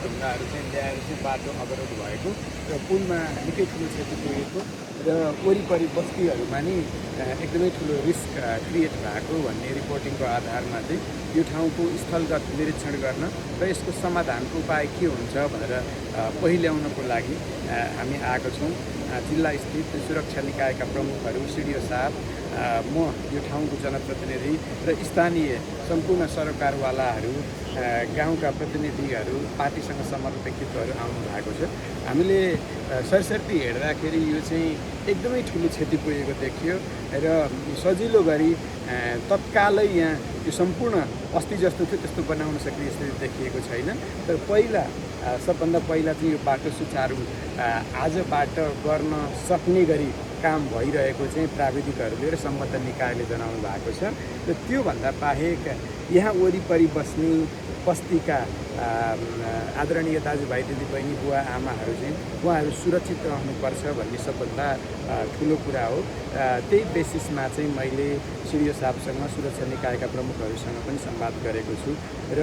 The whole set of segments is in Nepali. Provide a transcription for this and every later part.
ढुङ्गाहरू चाहिँ ल्याएर चाहिँ बाटो अवरोध भएको र पुलमा निकै ठुलो क्षति पुगेको र वरिपरि बस्तीहरूमा नि एकदमै ठुलो रिस्क क्रिएट भएको भन्ने रिपोर्टिङको आधारमा चाहिँ यो ठाउँको स्थलगत निरीक्षण गर्न र यसको समाधानको उपाय के हुन्छ भनेर पहिल्याउनको लागि हामी आएको छौँ। जिल्ला स्थित सुरक्षा निकायका प्रमुखहरू, सिडिओ साहब, म यो ठाउँको जनप्रतिनिधि र स्थानीय सम्पूर्ण सरकारवालाहरू, गाउँका प्रतिनिधिहरू, पार्टीसँग समर्पित व्यक्तित्वहरू आउनु भएको छ। हामीले सरसर्ती हेर्दाखेरि यो चाहिँ एकदमै ठुलो क्षति पुगेको देखियो र सजिलो गरी तत्कालै यहाँ यो सम्पूर्ण अस्ति जस्तो थियो त्यस्तो बनाउन सक्ने स्थिति देखिएको छैन। तर पहिला सबभन्दा पहिला चाहिँ यो बाटो सुचारू आजबाट गर्न सक्ने गरी काम भइरहेको चाहिँ प्राविधिकहरूले र सम्बद्ध निकायले जनाउनु भएको छ। र त्योभन्दा बाहेक यहाँ वरिपरि बस्ने बस्तीका आदरणीय दाजुभाइ दिदीबहिनी, बुवा आमाहरू चाहिँ उहाँहरू सुरक्षित रहनुपर्छ भन्ने सबभन्दा ठुलो कुरा हो। त्यही बेसिसमा चाहिँ मैले सिडिओ साहबसँग, सुरक्षा निकायका प्रमुखहरूसँग पनि संवाद गरेको छु र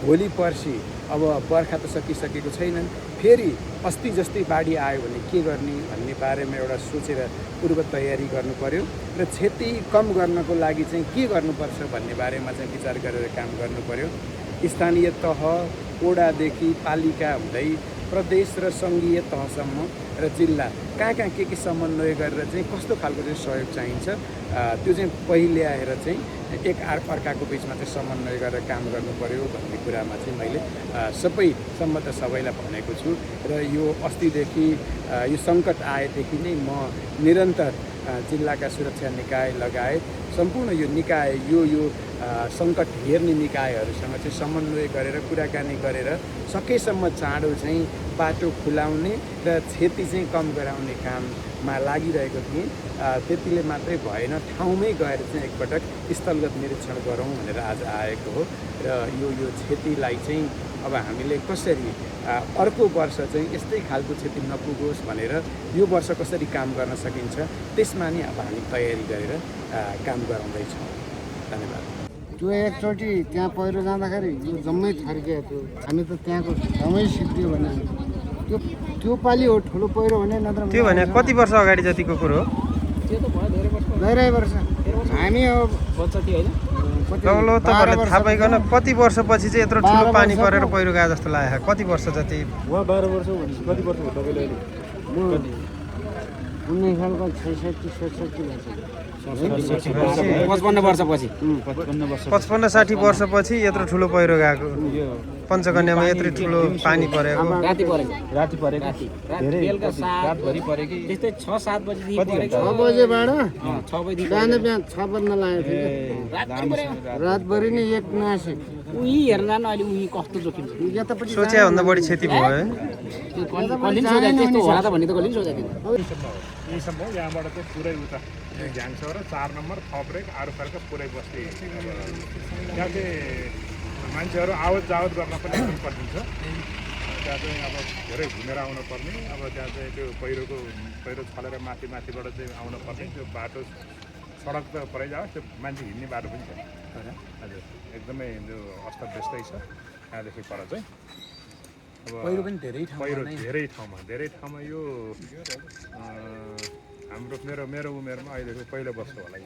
भोलि पर्सि अब बर्खा त सकिसकेको छैनन्, फेरि अस्ति जस्तै बाढी आयो भने के गर्ने भन्ने बारेमा एउटा सोचेर पूर्व तयारी गर्नु पर्यो र क्षति कम गर्नको लागि चाहिँ के गर्नुपर्छ भन्ने बारेमा चाहिँ विचार गरेर काम गर्नु पर्यो। स्थानीय तह, ओडादेखि पालिका हुँदै प्रदेश र सङ्घीय तहसम्म र जिल्ला कहाँ के समन्वय गरेर चाहिँ कस्तो खालको चाहिँ सहयोग चाहिन्छ त्यो चाहिँ पहिल्याएर चाहिँ एक अर्काको बिचमा चाहिँ समन्वय गरेर काम गर्नु पर्यो भन्ने कुरामा चाहिँ मैले सबै सम्बद्ध सबैलाई भनेको छु। र यो अस्तिदेखि यो सङ्कट आएदेखि नै म निरन्तर जिल्लाका सुरक्षा निकाय लगायत सम्पूर्ण यो निकाय यो सङ्कट हेर्ने निकायहरूसँग चाहिँ समन्वय गरेर कुराकानी गरेर सकेसम्म चाँडो चाहिँ बाटो खुलाउने र क्षति चाहिँ कम गराउने काममा लागिरहेको थिएँ। त्यतिले मात्रै भएन, ठाउँमै गएर चाहिँ एकपटक स्थलगत निरीक्षण गरौँ भनेर आज आएको हो। र यो क्षतिलाई चाहिँ अब हामीले कसरी अर्को वर्ष चाहिँ यस्तै खालको क्षति नपुगोस् भनेर यो वर्ष कसरी काम गर्न सकिन्छ त्यसमा नि अब हामी तयारी गरेर काम गराउँदैछौँ। धन्यवाद। त्यो एकचोटि त्यहाँ पहिरो जाँदाखेरि यो जम्मै थर्किएको थियो, हामी त त्यहाँको ठाउँमै सिद्धियो भने त्यो पालि हो ठुलो पहिरो भने, नत्र त्यो भने कति वर्ष अगाडि जतिको कुरो हो? त्यो त भयो धेरै वर्ष हामी अब बच्चा थियो होइन। तौलो तपाईँहरूले थाहा पाइकन कति वर्षपछि चाहिँ यत्रो ठुलो पानी परेर पहिरो गए जस्तो लाग्यो? कति वर्ष जति? उहाँ 12 वर्ष हो भने कति वर्ष हो तपाईँले अहिले? 19 सालको 66-67 वर्ष, 55 वर्षपछि 55-60 वर्षपछि यत्रो ठुलो पहिरो गएको, पञ्चकन्यामा यत्रो ठुलो पानी परेको। राति परेको बेलुका रातभरि पऱ्यो कि त्यस्तै 6-7 बजीदेखि परेको। 6 बजेबाट 6 बजी बिहान 6 बज्न लागेको थियो। रातभरि नै एक नासे उही हेर्न जानु अहिले उही कस्तो जोखिम छ। यतापट्टि सोचे भन्दा बढी क्षति भयो है। कहिले सोचे त्यस्तो होला त भन्ने त कहिले सोचेको थिएन। यहीसम्म हो, यहाँबाट चाहिँ पुरै उता झ्याङसो र 4 नम्बर थप्रेक आरुफारका पुरै बस्ती त्यहाँ चाहिँ मान्छेहरू आवत जावत गर्न पनि एकदम कठिन छ। त्यहाँ चाहिँ अब धेरै घुमेर आउनु पर्ने, अब त्यहाँ चाहिँ त्यो पहिरो छलेर माथिबाट चाहिँ आउनु पर्ने, त्यो बाटो सडक त परै जाओस्, त्यो मान्छे हिँड्ने बाटो पनि छैन। हजुर, एकदमै त्यो अस्तव्यस्तै छ त्यहाँदेखि पर चाहिँ। अब पहिरो पनि धेरै ठाउँमा यो हाम्रो मेरो उमेरमा अहिलेको पहिलो वर्ष होला।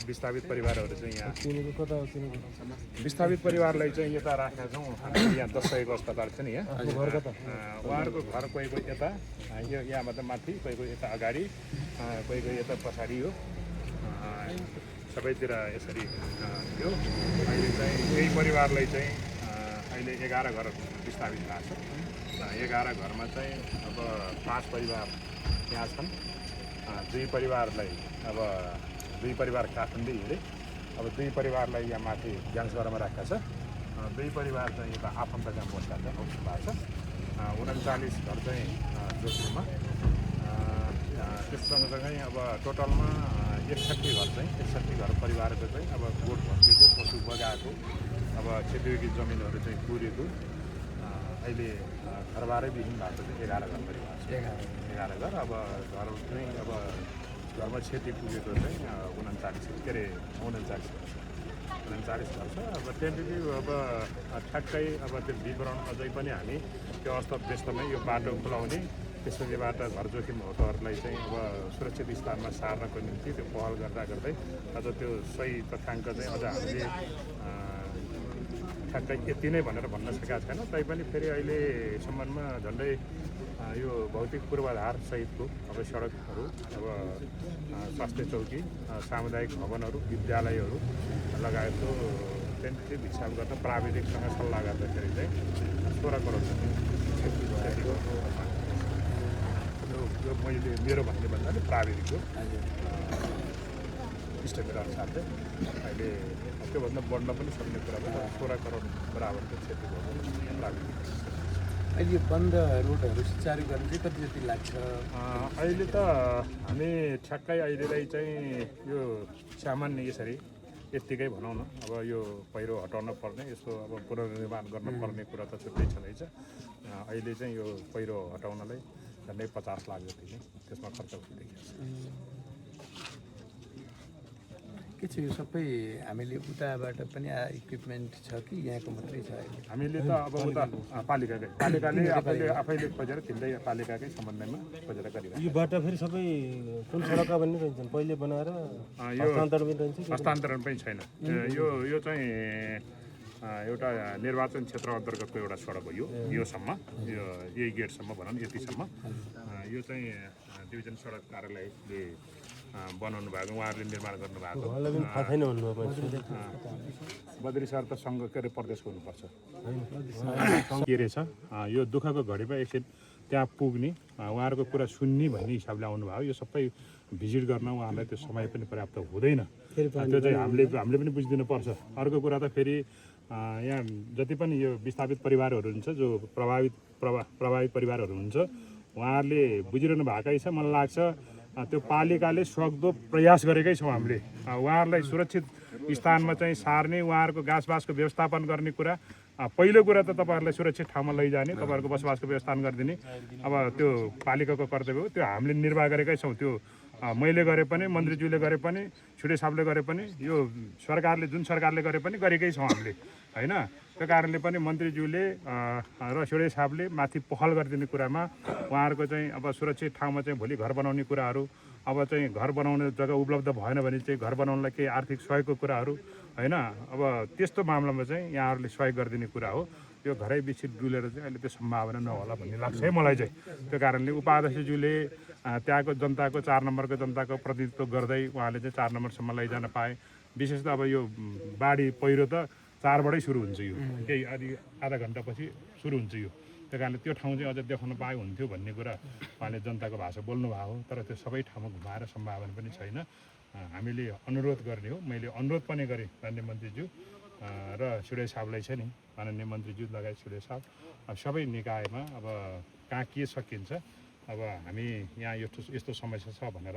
विस्थापित परिवारहरू चाहिँ यहाँ विस्थापित परिवारलाई चाहिँ यता राखेका छौँ। यहाँ 10 सयको अस्पताल छ नि यहाँ, उहाँहरूको घर कोही यता यहाँ मतलब माथि, कोही यता अगाडि, कोही यता पछाडि हो, सबैतिर यसरी थियो। अहिले चाहिँ यही परिवारलाई चाहिँ अहिले 11 घर विस्थापित भएको छ। 11 घरमा चाहिँ अब 5 परिवार यहाँ छन्। 2 परिवारलाई अब 2 परिवार काठमाडौँ हिँडे, अब 2 परिवारलाई यहाँ माथि ज्ञानसरमा राखेका छ। 2 परिवार चाहिँ यता आफन्तका मोर्चा चाहिँ आउनु भएको छ। 39 घर चाहिँ जोधपुरमा। त्यस सँगसँगै अब टोटलमा 61 घर चाहिँ 61 घर परिवारको चाहिँ अब गोठ भत्किएको, पशु बगाएको, अब खेतीकी जमिनहरू चाहिँ पुरेको, अहिले घरबारै विहीन भएको चाहिँ 11 घर परिवार छ। 11 घर। अब घर चाहिँ अब घरमा क्षति पुगेको चाहिँ 39 वर्ष। 39 घर छ। अब टेन्टेटिभ अब ठ्याक्कै अब त्यो विवरण अझै पनि हामी त्यो अवस्था व्यस्तमै यो बाटो खुलाउने त्यसपछिबाट घर जोखिम भएकोहरूलाई चाहिँ अब सुरक्षित स्थानमा सार्नको निम्ति त्यो पहल गर्दा गर्दै अझ त्यो सही तथ्याङ्क चाहिँ अझ हामीले ठ्याक्कै यति नै भनेर भन्न सकेका छैनौँ। तैपनि फेरि अहिलेसम्ममा झन्डै यो भौतिक पूर्वाधार सहितको अब सडकहरू अब स्वास्थ्य चौकी सामुदायिक भवनहरू विद्यालयहरू लगायतको टेन्टेटिभ हिसाब गर्न प्राविधिकसँग सल्लाह गर्दाखेरि चाहिँ 16 करोड यो मैले मेरो भन्ने भन्दा प्राविधिक हो इस्टिमेट अनुसार चाहिँ अहिले त्योभन्दा बढ्न पनि सक्ने कुरा पनि 16 करोड बराबरको क्षति भएको प्राविधिक। अहिले यो बन्द रोडहरू सुचारू गर्न चाहिँ कति जति लाग्छ? अहिले त हामी ठ्याक्कै अहिलेलाई चाहिँ यो सामान्य यसरी यत्तिकै भनौँ न, अब यो पहिरो हटाउन पर्ने यसको अब पुनर्निर्माण गर्नुपर्ने कुरा त छुट्टै छँदैछ। अहिले चाहिँ यो पहिरो हटाउनलाई झन्डै 50 लाख जति नै त्यसमा खर्च भइरहेको छ। के छ यो सबै हामीले उताबाट पनि इक्विपमेन्ट छ कि यहाँको मात्रै छ? हामीले त अब उता पालिकाले आफैले खोजेर तिनले पालिकाकै समन्वयमा खोजेर गरिरहेको। यो बाटो फेरि सबै कुन सडकका भन्ने रहन्छन् पहिले बनाएर हस्तान्तरण पनि रहन्छ? हस्तान्तरण पनि छैन। यो चाहिँ एउटा निर्वाचन क्षेत्र अन्तर्गतको एउटा सडक हो। योसम्म यो यही गेटसम्म भनौँ यतिसम्म यो चाहिँ डिभिजन सडक कार्यालयले बनाउनु भएको, उहाँहरूले निर्माण गर्नुभएको। बद्री सर त सङ्घ के अरे प्रदेशको हुनुपर्छ के रहेछ। यो दुःखको घडीमा एकछिन त्यहाँ पुग्ने उहाँहरूको कुरा सुन्ने भन्ने हिसाबले आउनुभयो। यो सबै भिजिट गर्न उहाँहरूलाई त्यो समय पनि पर्याप्त हुँदैन। त्यो चाहिँ हामीले पनि बुझिदिनुपर्छ। अर्को कुरा त फेरि यहाँ जति पनि यो विस्थापित परिवारहरू हुन्छ, जो प्रभावित परिवारहरू हुन्छ, उहाँहरूले बुझिरहनु भएकै छ। मलाई लाग्छ त्यो पालिकाले सक्दो प्रयास गरेकै छौँ हामीले उहाँहरूलाई सुरक्षित स्थानमा चाहिँ सार्ने, उहाँहरूको घाँसबासको व्यवस्थापन गर्ने कुरा। पहिलो कुरा त तपाईँहरूलाई सुरक्षित ठाउँमा लैजाने, तपाईँहरूको बसोबासको व्यवस्थापन गरिदिने अब त्यो पालिकाको कर्तव्य हो। त्यो हामीले निर्वाह गरेकै छौँ। त्यो मैले गरे पनि, मन्त्रीज्यूले गरे पनि, छुटे साहबले गरे पनि, यो सरकारले जुन सरकारले गरे पनि गरेकै छौँ हामीले होइन। त्यो कारणले पनि मन्त्रीज्यूले र छुटे साहबले माथि पहल गरिदिने कुरामा उहाँहरूको चाहिँ अब सुरक्षित ठाउँमा चाहिँ भोलि घर बनाउने कुराहरू, अब चाहिँ घर बनाउने जग्गा उपलब्ध भएन भने चाहिँ घर बनाउनलाई केही आर्थिक सहयोगको कुराहरू होइन। अब त्यस्तो मामलामा चाहिँ यहाँहरूले सहयोग गरिदिने कुरा हो। यो घरै विकसित डुलेर चाहिँ अहिले त्यो सम्भावना नहोला भन्ने लाग्छ है मलाई चाहिँ। त्यो कारणले उपाध्यक्षज्यूले त्यहाँको जनताको 4 नम्बरको जनताको प्रतिनिधित्व गर्दै उहाँले चाहिँ 4 नम्बरसम्म लैजान पाए। विशेष त अब यो बाढी पहिरो त 4बाटै सुरु हुन्छ। यो केही आधा घन्टापछि सुरु हुन्छ यो। त्यो कारणले त्यो ठाउँ चाहिँ अझ देखाउन पाए हुन्थ्यो भन्ने कुरा उहाँले जनताको भाषा बोल्नु भएको हो। तर त्यो सबै ठाउँमा घुमाएर सम्भावना पनि छैन। हामीले अनुरोध गर्ने हो। मैले अनुरोध पनि गरेँ माननीय मन्त्रीज्यू र छुडे साहबलाई छ नि, माननीय मन्त्रीज्यू लगायत छुडे साहब सबै निकायमा अब कहाँ के सकिन्छ, अब हामी यहाँ यस्तो समस्या छ भनेर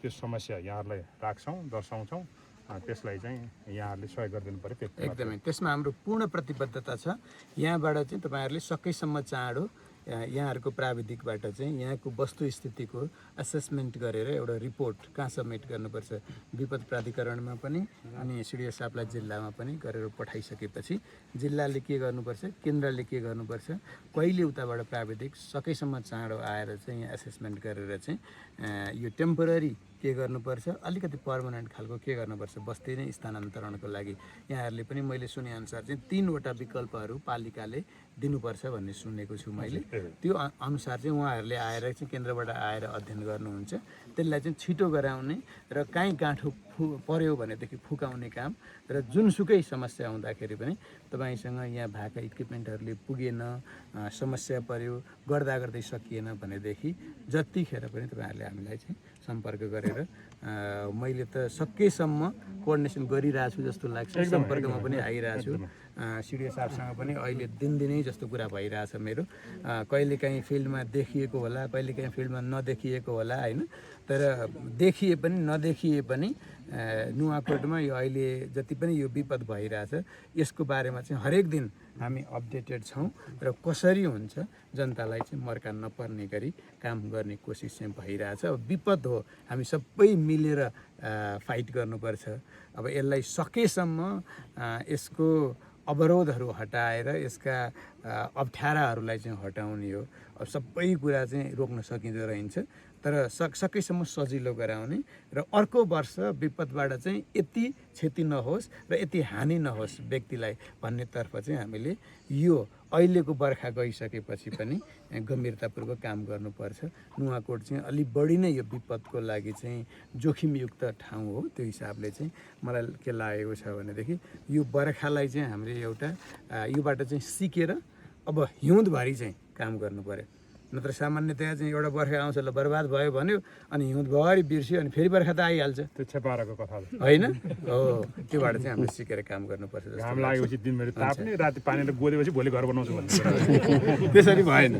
त्यो समस्या यहाँहरूलाई राख्छौँ, दर्शाउँछौँ। त्यसलाई चाहिँ यहाँहरूले सहयोग गरिदिनु पऱ्यो। एकदमै त्यसमा हाम्रो पूर्ण प्रतिबद्धता छ। यहाँबाट चाहिँ तपाईँहरूले सकेसम्म चाँडो यहाँहरूको प्राविधिकबाट चाहिँ यहाँको वस्तुस्थितिको एसेसमेन्ट गरेर एउटा रिपोर्ट कहाँ सबमिट गर्नुपर्छ, विपद प्राधिकरणमा पनि अनि सिडिओ साहबलाई जिल्लामा पनि गरेर पठाइसकेपछि जिल्लाले के गर्नुपर्छ, केन्द्रले के गर्नुपर्छ, कहिले उताबाट प्राविधिक सकेसम्म चाँडो आएर चाहिँ यहाँ एसेसमेन्ट गरेर चाहिँ यो टेम्पोररी के गर्नुपर्छ, अलिकति पर्मानेन्ट खालको के गर्नुपर्छ बस्ती नै स्थानान्तरणको लागि यहाँहरूले पनि मैले सुनेअनुसार चाहिँ 3वटा विकल्पहरू पालिकाले दिनुपर्छ भन्ने सुनेको छु मैले। त्यो अनुसार चाहिँ उहाँहरूले आएर चाहिँ केन्द्रबाट आएर अध्ययन गर्नुहुन्छ। त्यसलाई चाहिँ छिटो गराउने र काहीँ गाँठो पर्यो भनेदेखि फुकाउने काम र जुनसुकै समस्या हुँदाखेरि पनि तपाईँसँग यहाँ भएका इक्विपमेन्टहरूले पुगेन, समस्या पर्यो, गर्दा गर्दै सकिएन भनेदेखि जतिखेर पनि तपाईँहरूले हामीलाई चाहिँ सम्पर्क गरेर मैले त सकेसम्म कोअर्डिनेसन गरिरहेको छु जस्तो लाग्छ। सम्पर्कमा पनि आइरहेको छु। सिडिओ साहबसँग पनि अहिले दिनदिनै जस्तो कुरा भइरहेछ मेरो। कहिलेकाहीँ फिल्डमा देखिएको होला, कहिलेकाहीँ फिल्डमा नदेखिएको होला होइन। तर देखिए पनि नदेखिए पनि नुवाकोटमा यो अहिले जति पनि यो विपद भइरहेछ यसको बारेमा चाहिँ हरेक दिन हामी अपडेटेड छौँ र कसरी हुन्छ जनतालाई चाहिँ मर्का नपर्ने गरी काम गर्ने कोसिस चाहिँ भइरहेछ। अब विपद हो, हामी सबै मिलेर फाइट गर्नुपर्छ। अब यसलाई सकेसम्म यसको अवरोधहरू हटाएर यसका अप्ठ्याराहरूलाई चाहिँ हटाउने हो। अब सबै कुरा चाहिँ रोक्न सकिँदो रहन्छ, तर सकेसम्म सजिलो गराउने र अर्को वर्ष विपदबाट चाहिँ यति क्षति नहोस् र यति हानि नहोस् व्यक्तिलाई भन्नेतर्फ चाहिँ हामीले यो अहिलेको बर्खा गइसकेपछि पनि गम्भीरतापूर्वक काम गर्नुपर्छ। नुवाकोट चाहिँ अलिक बढी नै यो विपदको लागि चाहिँ जोखिमयुक्त ठाउँ हो। त्यो हिसाबले चाहिँ मलाई के लागेको छ भनेदेखि यो बर्खालाई चाहिँ हामीले एउटा योबाट चाहिँ सिकेर अब हिउँदभरि चाहिँ काम गर्नु पर्यो। नत्र सामान्यतया चाहिँ एउटा बर्खा आउँछ ल बर्बाद भयो भन्यो अनि हिउँदभरि बिर्स्यो अनि फेरि बर्खा त आइहाल्छ, त्यो छेपाराको कथा होइन हो। त्योबाट चाहिँ हामीले सिकेर काम गर्नुपर्छ। घाम लागेपछि दिनभरि ताप्ने, राति पानीले गोलेपछि भोलि घर बनाउँछु भन्ने त्यसरी भएन।